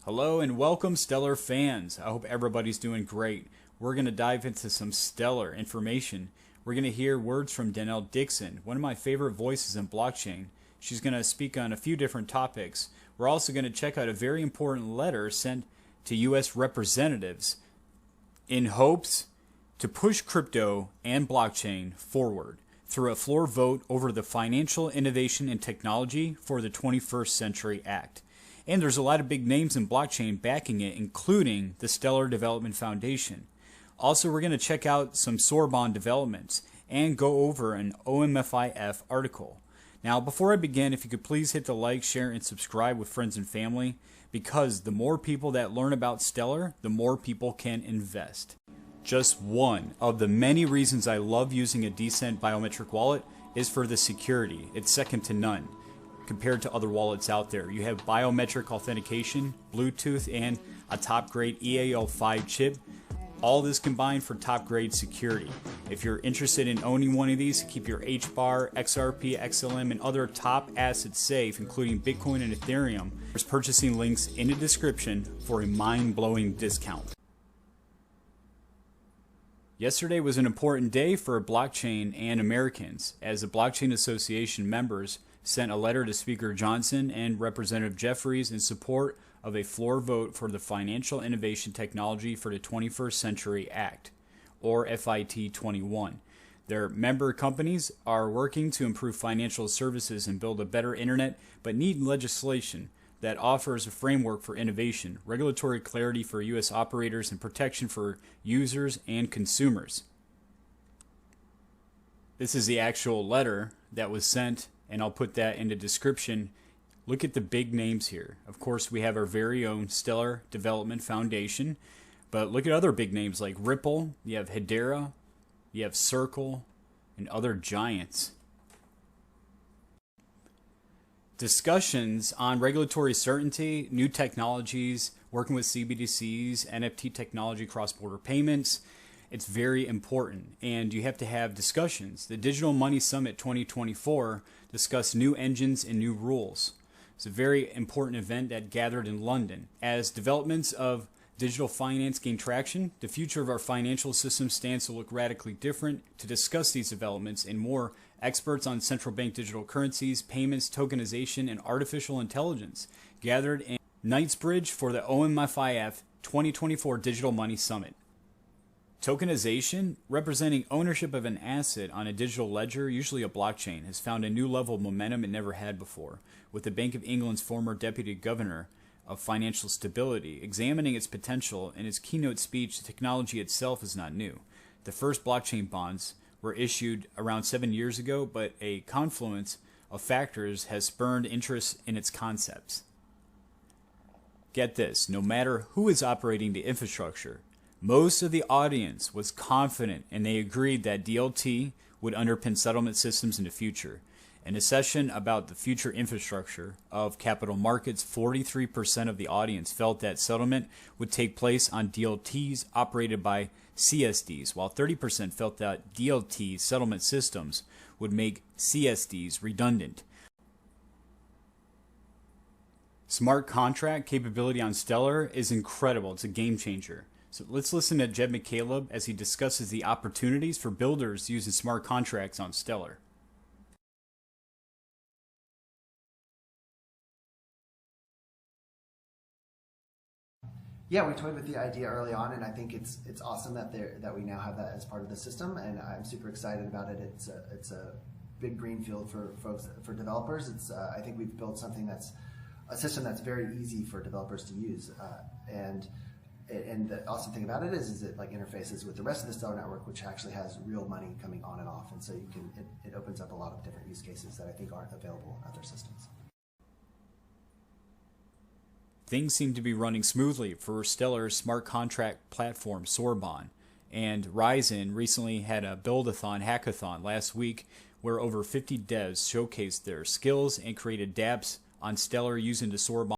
Hello and welcome, Stellar fans. I hope everybody's doing great. We're going to dive into some Stellar information. We're going to hear words from Danielle Dixon, one of my favorite voices in blockchain. She's going to speak on a few different topics. We're also going to check out a very important letter sent to U.S. representatives in hopes to push crypto and blockchain forward through a floor vote over the Financial Innovation and Technology for the 21st Century Act. And there's a lot of big names in blockchain backing it, including the Stellar Development Foundation. Also, we're going to check out some Soroban developments and go over an OMFIF article. Now, before I begin, if you could please hit the like, share, and subscribe with friends and family, because the more people that learn about Stellar, the more people can invest. Just one of the many reasons I love using a D'CENT Biometric wallet is for the security. It's second to none compared to other wallets out there. You have biometric authentication, Bluetooth, and a top-grade EAL5 chip. All this combined for top-grade security. If you're interested in owning one of these, keep your HBAR, XRP, XLM, and other top assets safe, including Bitcoin and Ethereum. There's purchasing links in the description for a mind-blowing discount. Yesterday was an important day for blockchain and Americans, as the Blockchain Association members sent a letter to Speaker Johnson and Representative Jeffries in support of a floor vote for the Financial Innovation Technology for the 21st Century Act, or FIT 21. Their member companies are working to improve financial services and build a better internet, but need legislation that offers a framework for innovation, regulatory clarity for U.S. operators, and protection for users and consumers. This is the actual letter that was sent, and I'll put that in the description. Look at the big names here. Of course, we have our very own Stellar Development Foundation, but look at other big names like Ripple, you have Hedera, you have Circle, and other giants. Discussions on regulatory certainty, new technologies, working with CBDCs, NFT technology, cross-border payments. It's very important, and you have to have discussions. The Digital Money Summit 2024 discussed new engines and new rules. It's a very important event that gathered in London. As developments of digital finance gain traction, the future of our financial system stands to look radically different. To discuss these developments and more, experts on central bank digital currencies, payments, tokenization, and artificial intelligence gathered in Knightsbridge for the OMFIF 2024 Digital Money Summit. Tokenization, representing ownership of an asset on a digital ledger, usually a blockchain, has found a new level of momentum it never had before, with the Bank of England's former Deputy Governor of Financial Stability examining its potential. In his keynote speech, the technology itself is not new. The first blockchain bonds were issued around 7 years ago, but a confluence of factors has spurred interest in its concepts. Get this, no matter who is operating the infrastructure, most of the audience was confident, and they agreed that DLT would underpin settlement systems in the future. In a session about the future infrastructure of capital markets, 43% of the audience felt that settlement would take place on DLTs operated by CSDs, while 30% felt that DLT settlement systems would make CSDs redundant. Smart contract capability on Stellar is incredible. It's a game changer. So let's listen to Jed McCaleb as he discusses the opportunities for builders using smart contracts on Stellar. Yeah, we toyed with the idea early on, and I think it's awesome that we now have that as part of the system, and I'm super excited about it. It's a big greenfield for folks, for developers. I think we've built something that's a system that's very easy for developers to use, and the awesome thing about it is it like interfaces with the rest of the Stellar network, which actually has real money coming on and off, and so it opens up a lot of different use cases that I think aren't available in other systems. Things seem to be running smoothly for Stellar's smart contract platform, Soroban. And Ryzen recently had a build-a-thon, hackathon last week where over 50 devs showcased their skills and created dApps on Stellar using the Soroban.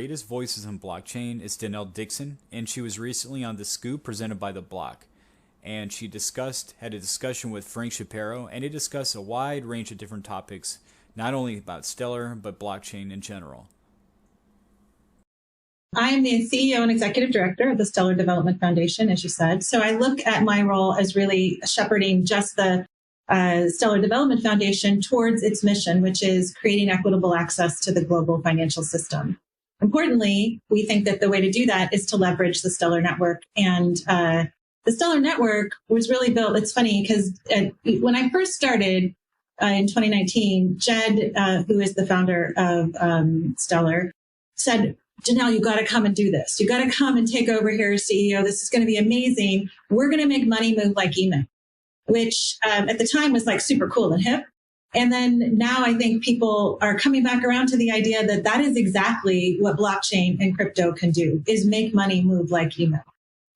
greatest voices in blockchain is D'CENT, and she was recently on The Scoop presented by The Block. And she had a discussion with Frank Shapiro, and they discussed a wide range of different topics, not only about Stellar, but blockchain in general. I am the CEO and Executive Director of the Stellar Development Foundation, as you said. So I look at my role as really shepherding just the Stellar Development Foundation towards its mission, which is creating equitable access to the global financial system. Importantly, we think that the way to do that is to leverage the Stellar Network. And the Stellar Network was really built. It's funny because when I first started in 2019, Jed, who is the founder of Stellar, said, Janelle, you got to come and do this. You got to come and take over here as CEO. This is going to be amazing. We're going to make money move like email, which at the time was like super cool and hip. And then now I think people are coming back around to the idea that that is exactly what blockchain and crypto can do, is make money move like email.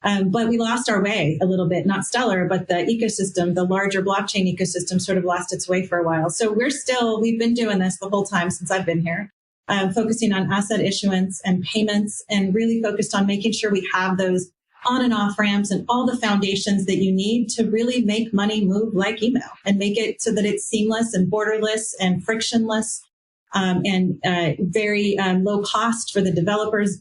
But we lost our way a little bit, not Stellar, but the ecosystem, the larger blockchain ecosystem sort of lost its way for a while. So we've been doing this the whole time since I've been here. Focusing on asset issuance and payments, and really focused on making sure we have those on and off ramps and all the foundations that you need to really make money move like email and make it so that it's seamless and borderless and frictionless and very low cost for the developers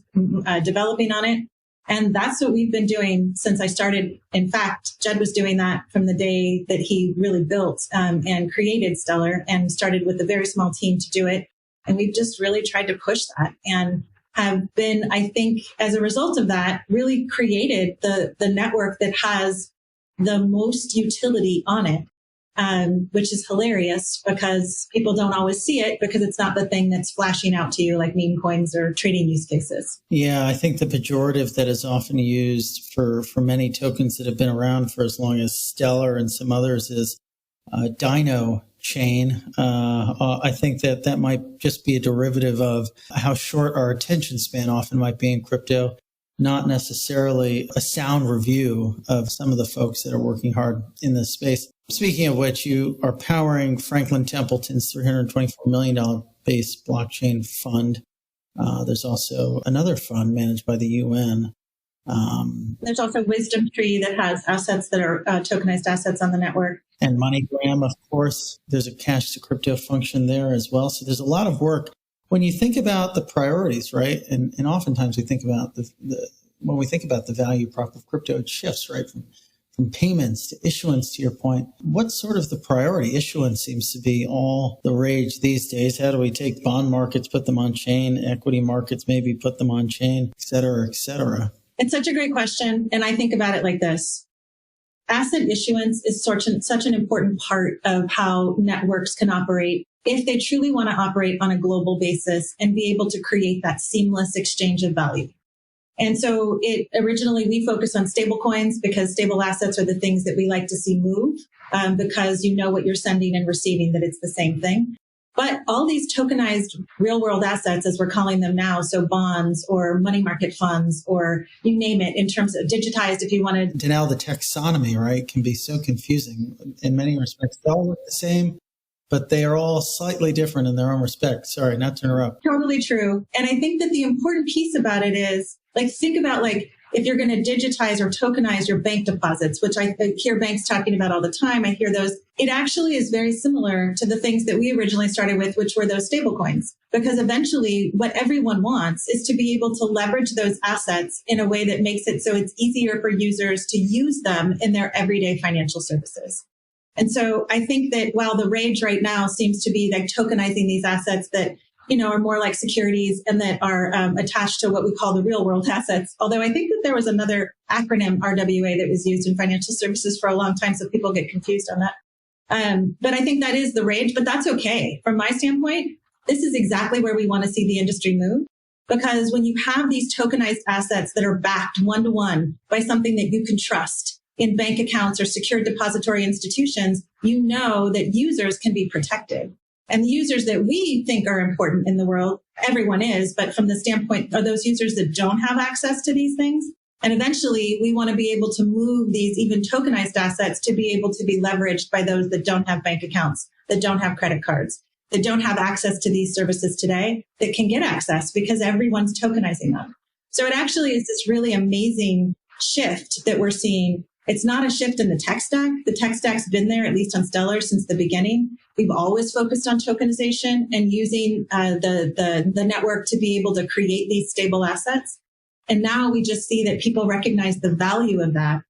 developing on it. And that's what we've been doing since I started. In fact, Jed was doing that from the day that he really built and created Stellar, and started with a very small team to do it. And we've just really tried to push that, and have been, I think, as a result of that, really created the network that has the most utility on it, which is hilarious because people don't always see it because it's not the thing that's flashing out to you like meme coins or trading use cases. Yeah, I think the pejorative that is often used for many tokens that have been around for as long as Stellar and some others is Dino chain. I think that might just be a derivative of how short our attention span often might be in crypto, not necessarily a sound review of some of the folks that are working hard in this space. Speaking of which, you are powering Franklin Templeton's $324 million base blockchain fund. There's also another fund managed by the UN. There's also Wisdom Tree that has assets that are tokenized assets on the network. And MoneyGram, of course. There's a cash to crypto function there as well. So there's a lot of work. When you think about the priorities, right? And oftentimes we think about when we think about the value prop of crypto, it shifts, right? From payments to issuance, to your point. What's sort of the priority? Issuance seems to be all the rage these days. How do we take bond markets, put them on chain, equity markets, maybe put them on chain, et cetera, et cetera? It's such a great question. And I think about it like this. Asset issuance is such an important part of how networks can operate if they truly want to operate on a global basis and be able to create that seamless exchange of value. And so originally we focused on stable coins because stable assets are the things that we like to see move because you know what you're sending and receiving, that it's the same thing. But all these tokenized real world assets, as we're calling them now, so bonds or money market funds or you name it, in terms of digitized, if you wanted. Now the taxonomy, right, can be so confusing in many respects. They all look the same, but they are all slightly different in their own respect. Sorry, not to interrupt. Totally true. And I think that the important piece about it is, think about if you're going to digitize or tokenize your bank deposits, which I hear banks talking about all the time. I hear those. It actually is very similar to the things that we originally started with, which were those stable coins. Because eventually what everyone wants is to be able to leverage those assets in a way that makes it so it's easier for users to use them in their everyday financial services. And so I think that while the rage right now seems to be tokenizing these assets that are more like securities and that are attached to what we call the real world assets. Although I think that there was another acronym, RWA, that was used in financial services for a long time, so people get confused on that. But I think that is the rage, but that's okay. From my standpoint, this is exactly where we want to see the industry move. Because when you have these tokenized assets that are backed one-to-one by something that you can trust in bank accounts or secured depository institutions, you know that users can be protected. And the users that we think are important in the world, everyone is, but from the standpoint are those users that don't have access to these things. And eventually we want to be able to move these even tokenized assets to be able to be leveraged by those that don't have bank accounts, that don't have credit cards, that don't have access to these services today that can get access because everyone's tokenizing them. So it actually is this really amazing shift that we're seeing. It's not a shift in the tech stack. The tech stack's been there, at least on Stellar, since the beginning. We've always focused on tokenization and using the network to be able to create these stable assets. And now we just see that people recognize the value of that,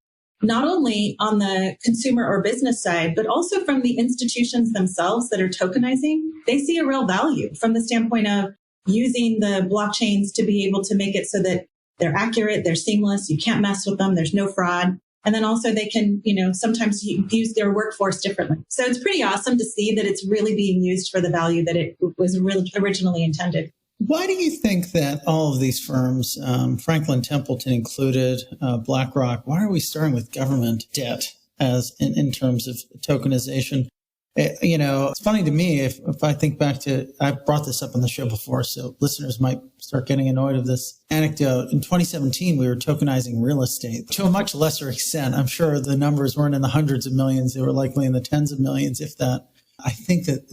not only on the consumer or business side, but also from the institutions themselves that are tokenizing. They see a real value from the standpoint of using the blockchains to be able to make it so that they're accurate, they're seamless, you can't mess with them, there's no fraud. And then also they can, sometimes use their workforce differently. So it's pretty awesome to see that it's really being used for the value that it was originally intended. Why do you think that all of these firms, Franklin Templeton included, BlackRock, why are we starting with government debt as in terms of tokenization? It's funny to me if I think back to, I brought this up on the show before, so listeners might start getting annoyed of this anecdote. In 2017, we were tokenizing real estate to a much lesser extent. I'm sure the numbers weren't in the hundreds of millions. They were likely in the tens of millions, if that. I think that,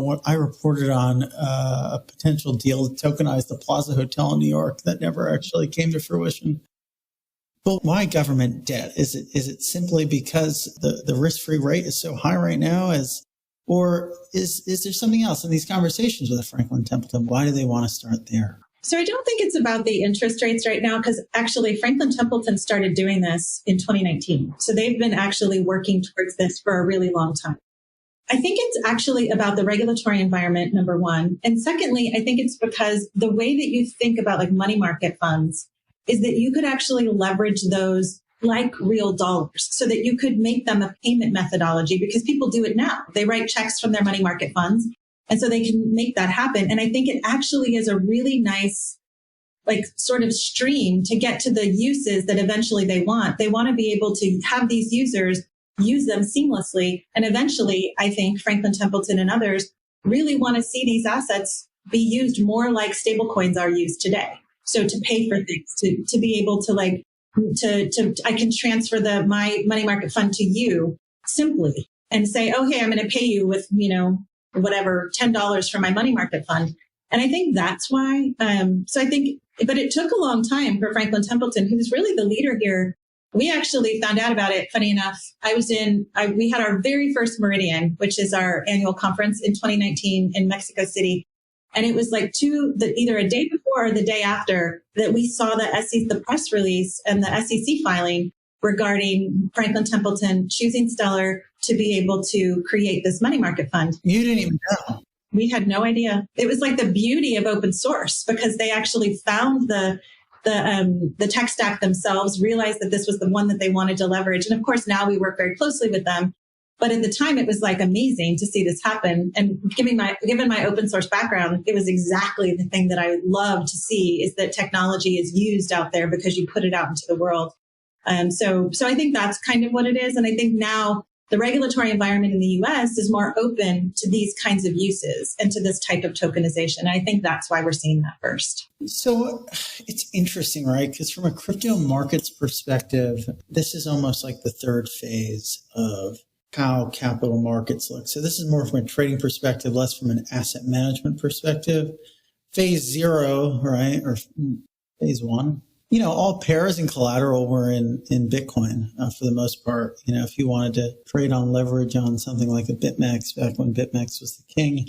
what I reported on a potential deal to tokenize the Plaza Hotel in New York that never actually came to fruition. But why government debt? Is it simply because the risk-free rate is so high right now? Or is there something else in these conversations with Franklin Templeton? Why do they want to start there? So I don't think it's about the interest rates right now, because actually Franklin Templeton started doing this in 2019. So they've been actually working towards this for a really long time. I think it's actually about the regulatory environment, number one. And secondly, I think it's because the way that you think about like money market funds is that you could actually leverage those like real dollars so that you could make them a payment methodology, because people do it now. They write checks from their money market funds. And so they can make that happen. And I think it actually is a really nice, like sort of stream to get to the uses that eventually they want. They want to be able to have these users use them seamlessly. And eventually, I think Franklin Templeton and others really want to see these assets be used more like stablecoins are used today. So to pay for things, to be able to I can transfer my money market fund to you simply and say, oh, hey, I'm going to pay you with, whatever, $10 for my money market fund. And I think that's why. But it took a long time for Franklin Templeton, who's really the leader here. We actually found out about it, funny enough. We had our very first Meridian, which is our annual conference in 2019 in Mexico City. And it was like either a day before or the day after that we saw the press release and the SEC filing regarding Franklin Templeton choosing Stellar to be able to create this money market fund. You didn't even know. We had no idea. It was like the beauty of open source, because they actually found the tech stack themselves, realized that this was the one that they wanted to leverage. And of course, now we work very closely with them. But at the time, it was like amazing to see this happen. And given my open source background, it was exactly the thing that I would love to see, is that technology is used out there because you put it out into the world. So I think that's kind of what it is. And I think now the regulatory environment in the US is more open to these kinds of uses and to this type of tokenization. And I think that's why we're seeing that first. So it's interesting, right? Because from a crypto markets perspective, this is almost like the third phase of how capital markets look. So this is more from a trading perspective, less from an asset management perspective. Phase 0, right? Or phase 1. All pairs and collateral were in Bitcoin for the most part. If you wanted to trade on leverage on something like a BitMEX, back when BitMEX was the king,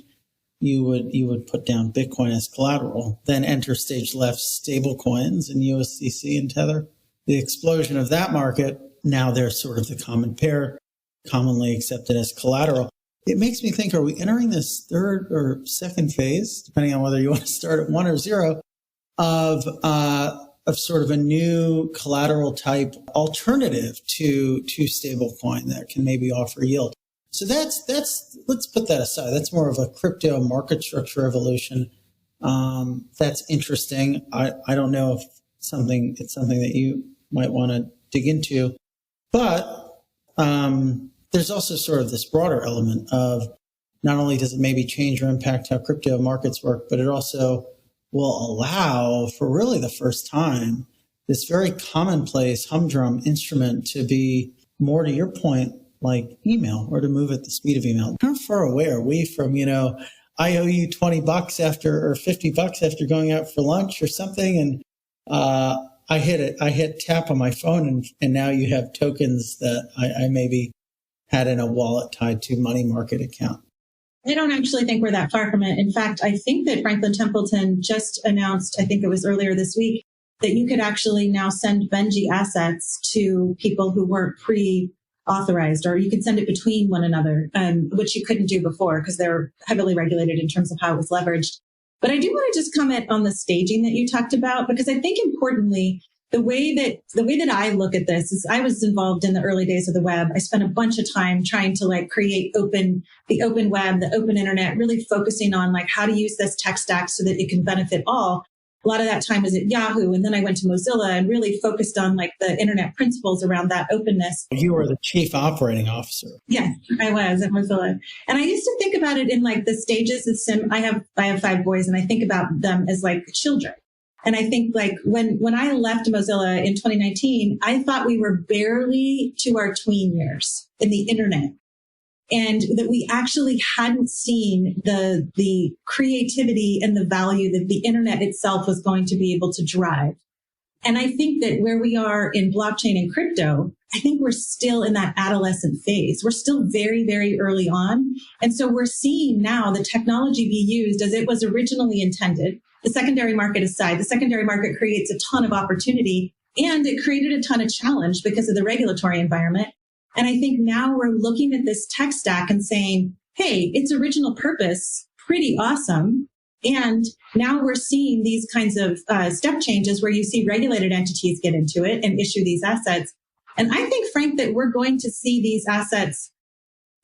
you would put down Bitcoin as collateral. Then enter stage left stable coins and USDC and Tether. The explosion of that market, now they're sort of the common pair, commonly accepted as collateral. It makes me think, are we entering this third or second phase, depending on whether you want to start at 1 or 0, of sort of a new collateral type alternative to stablecoin that can maybe offer yield? So that's let's put that aside. That's more of a crypto market structure evolution. That's interesting. I don't know if it's something that you might want to dig into, but there's also sort of this broader element of not only does it maybe change or impact how crypto markets work, but it also will allow for really the first time this very commonplace humdrum instrument to be more, to your point, like email, or to move at the speed of email. How far away are we from, I owe you $20 after, or $50 after going out for lunch or something. And, I hit tap on my phone and now you have tokens that I maybe had in a wallet tied to money market account. I don't actually think we're that far from it. In fact, I think that Franklin Templeton just announced, I think it was earlier this week, that you could actually now send Benji assets to people who weren't pre-authorized, or you could send it between one another, which you couldn't do before because they're heavily regulated in terms of how it was leveraged. But I do want to just comment on the staging that you talked about, because I think importantly, the way that I look at this is I was involved in the early days of the web. I spent a bunch of time trying to create the open web, the open internet, really focusing on how to use this tech stack so that it can benefit all. A lot of that time was at Yahoo. And then I went to Mozilla and really focused on the internet principles around that openness. You were the chief operating officer. Yeah, I was at Mozilla. And I used to think about it in the stages of I have 5 boys, and I think about them as children. And I think when I left Mozilla in 2019, I thought we were barely to our tween years in the internet, and that we actually hadn't seen the creativity and the value that the internet itself was going to be able to drive. And I think that where we are in blockchain and crypto, I think we're still in that adolescent phase. We're still very, very early on. And so we're seeing now the technology be used as it was originally intended. The secondary market aside, the secondary market creates a ton of opportunity, and it created a ton of challenge because of the regulatory environment. And I think now we're looking at this tech stack and saying, hey, its original purpose, pretty awesome. And now we're seeing these kinds of step changes where you see regulated entities get into it and issue these assets. And I think, Frank, that we're going to see these assets.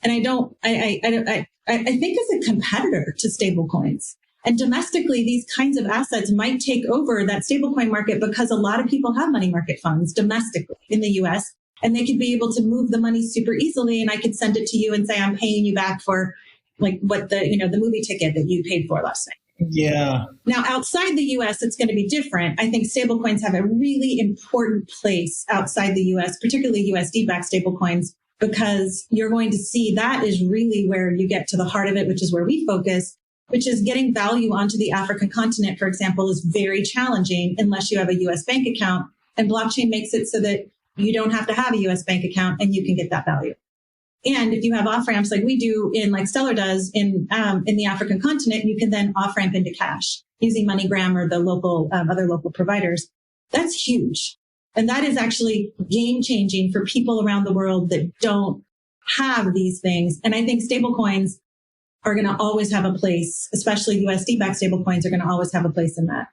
And I think as a competitor to stablecoins. And domestically, these kinds of assets might take over that stablecoin market because a lot of people have money market funds domestically in the US, and they could be able to move the money super easily. And I could send it to you and say, I'm paying you back for what the movie ticket that you paid for last night. Yeah. Now, outside the US, it's going to be different. I think stablecoins have a really important place outside the US, particularly USD-backed stablecoins, because you're going to see that is really where you get to the heart of it, which is where we focus, which is getting value onto the African continent, for example, is very challenging unless you have a US bank account. And blockchain makes it so that you don't have to have a US bank account and you can get that value. And if you have off-ramps like we do like Stellar does in the African continent, you can then off-ramp into cash using MoneyGram or the local other local providers. That's huge. And that is actually game-changing for people around the world that don't have these things. And I think stablecoins are going to always have a place, especially USD-backed stablecoins are going to always have a place in that.